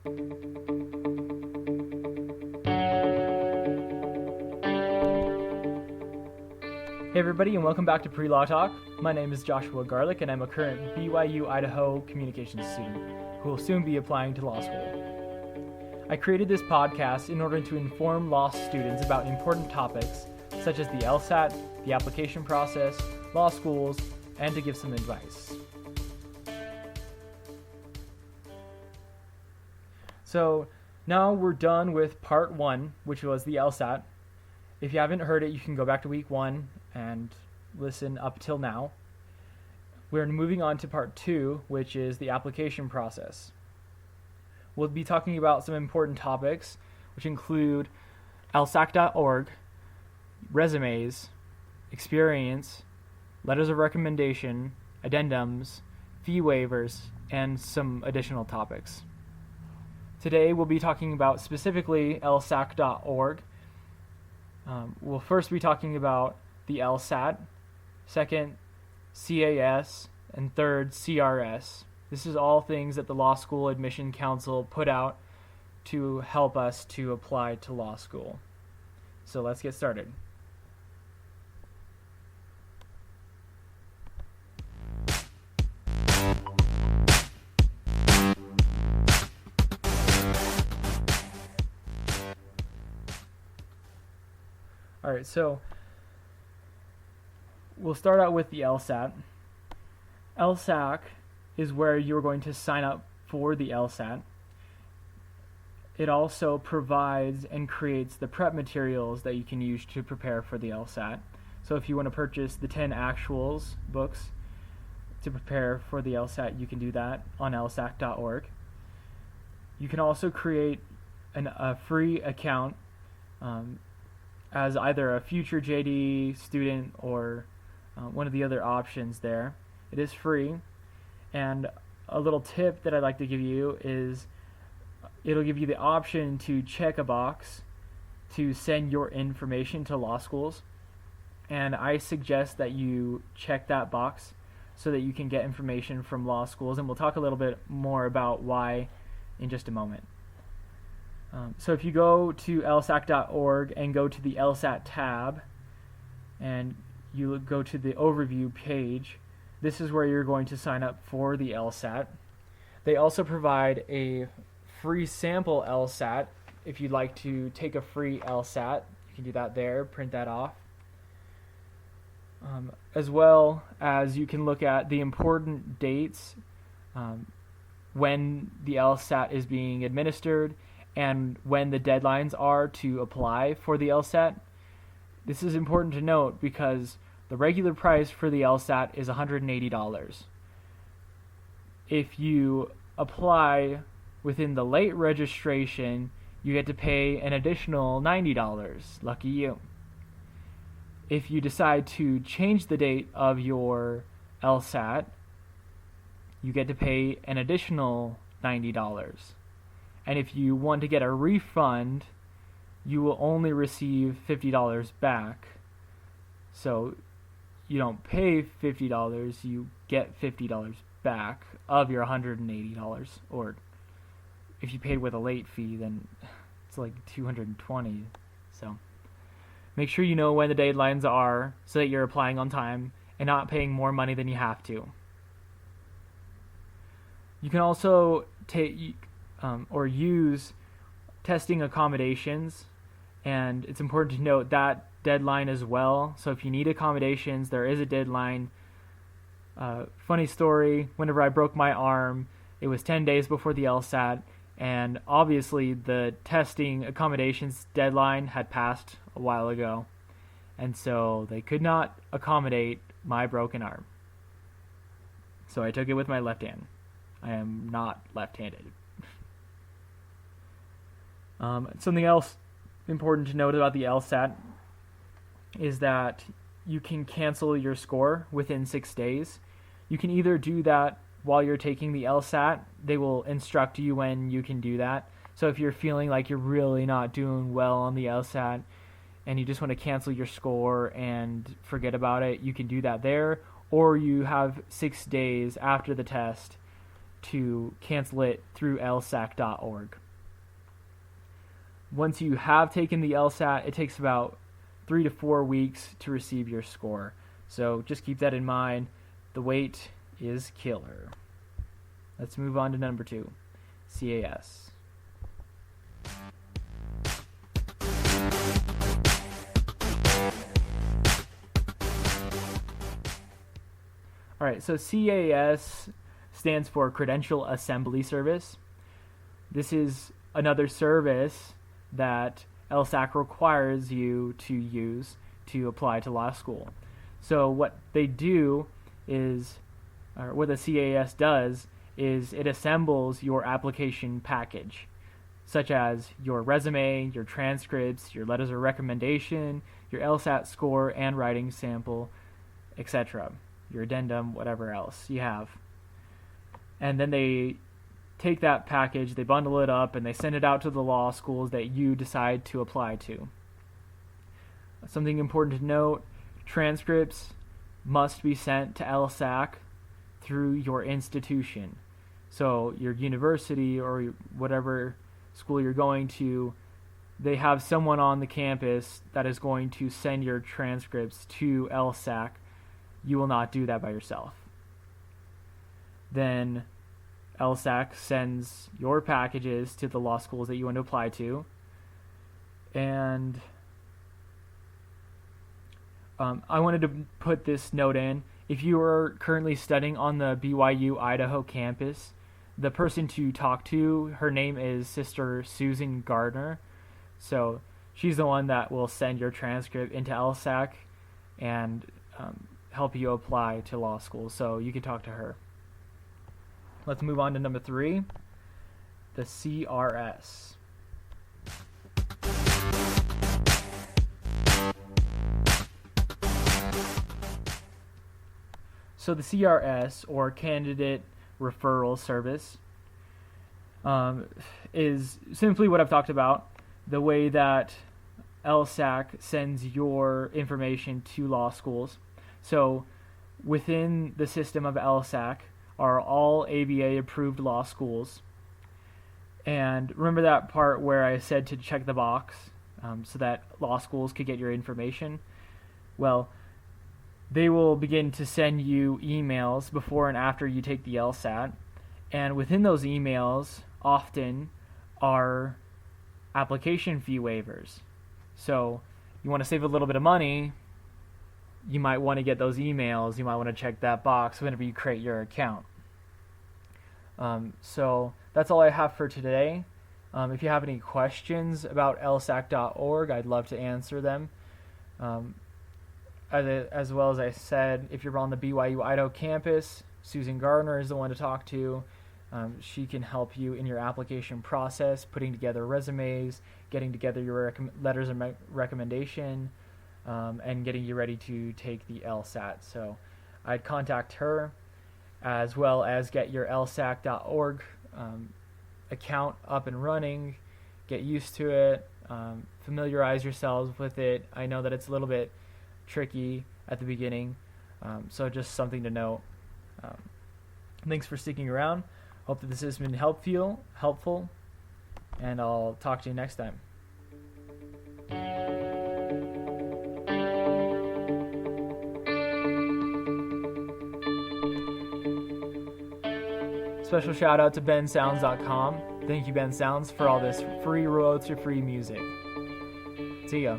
Hey everybody, and welcome back to Pre-Law Talk. My name is Joshua Garlick, and I'm a current BYU Idaho communications student who will soon be applying to law school. I created this podcast in order to inform law students about important topics such as the LSAT, the application process, law schools, and to give some advice. So now we're done with part 1, which was the LSAT. If you haven't heard it, you can go back to week 1 and listen up till now. We're moving on to part 2, which is the application process. We'll be talking about some important topics, which include lsac.org, resumes, experience, letters of recommendation, addendums, fee waivers, and some additional topics. Today we'll be talking about specifically lsac.org. We'll first be talking about the LSAT, second CAS, and third CRS. This is all things that the Law School Admission Council put out to help us to apply to law school. So let's get started. All right, so we'll start out with the LSAT. LSAC is where you're going to sign up for the LSAT. It also provides and creates the prep materials that you can use to prepare for the LSAT. So if you want to purchase the 10 actuals books to prepare for the LSAT, you can do that on lsac.org. You can also create a free account as either a future JD student or one of the other options there. It is free, and a little tip that I'd like to give you is it'll give you the option to check a box to send your information to law schools, and I suggest that you check that box so that you can get information from law schools, and we'll talk a little bit more about why in just a moment. So if you go to lsac.org and go to the LSAT tab and you go to the overview page, this is where you're going to sign up for the LSAT. They also provide a free sample LSAT. If you'd like to take a free LSAT, you can do that there, print that off. As well as you can look at the important dates when the LSAT is being administered and when the deadlines are to apply for the LSAT. This is important to note because the regular price for the LSAT is $180. If you apply within the late registration, you get to pay an additional $90. Lucky you. If you decide to change the date of your LSAT, you get to pay an additional $90. And if you want to get a refund, you will only receive $50 back. So you don't pay $50, you get $50 back of your $180. Or if you paid with a late fee, then it's like $220. So make sure you know when the deadlines are so that you're applying on time and not paying more money than you have to. You can also or use testing accommodations, and it's important to note that deadline as well. So if you need accommodations, there is a deadline. Funny story, whenever I broke my arm, it was 10 days before the LSAT, and obviously the testing accommodations deadline had passed a while ago, and so they could not accommodate my broken arm. So I took it with my left hand. I am not left-handed. Something else important to note about the LSAT is that you can cancel your score within 6 days. You can either do that while you're taking the LSAT. They will instruct you when you can do that. So if you're feeling like you're really not doing well on the LSAT and you just want to cancel your score and forget about it, you can do that there. Or you have 6 days after the test to cancel it through lsac.org. Once you have taken the LSAT, it takes about 3 to 4 weeks to receive your score. So just keep that in mind. The wait is killer. Let's move on to number 2, CAS. Alright, so CAS stands for Credential Assembly Service. This is another service that LSAC requires you to use to apply to law school. So what they do is, or what the CAS does, is it assembles your application package, such as your resume, your transcripts, your letters of recommendation, your LSAT score and writing sample, etc., your addendum, whatever else you have. And then they take that package, they bundle it up, and they send it out to the law schools that you decide to apply to. Something important to note, transcripts must be sent to LSAC through your institution. So your university or whatever school you're going to, they have someone on the campus that is going to send your transcripts to LSAC. You will not do that by yourself. Then LSAC sends your packages to the law schools that you want to apply to. And I wanted to put this note in. If you are currently studying on the BYU Idaho campus, the person to talk to, her name is Sister Susan Gardner. So she's the one that will send your transcript into LSAC and help you apply to law school. So you can talk to her. Let's move on to number 3, the CRS. So the CRS, or Candidate Referral Service, is simply what I've talked about, the way that LSAC sends your information to law schools. So within the system of LSAC are all ABA-approved law schools. And remember that part where I said to check the box so that law schools could get your information? Well, they will begin to send you emails before and after you take the LSAT. And within those emails, often are application fee waivers. So you want to save a little bit of money, you might want to get those emails, you might want to check that box whenever you create your account. So that's all I have for today. If you have any questions about lsac.org, I'd love to answer them. As well as I said, if you're on the BYU Idaho campus, Susan Gardner is the one to talk to. She can help you in your application process, putting together resumes, getting together your letters of recommendation, and getting you ready to take the LSAT. So I'd contact her, as well as get your lsac.org account up and running, get used to it, familiarize yourselves with it. I know that it's a little bit tricky at the beginning, so just something to note. Thanks for sticking around. Hope that this has been helpful, and I'll talk to you next time. Special shout out to bensounds.com. Thank you, Ben Sounds, for all this free royalty-free music. See ya.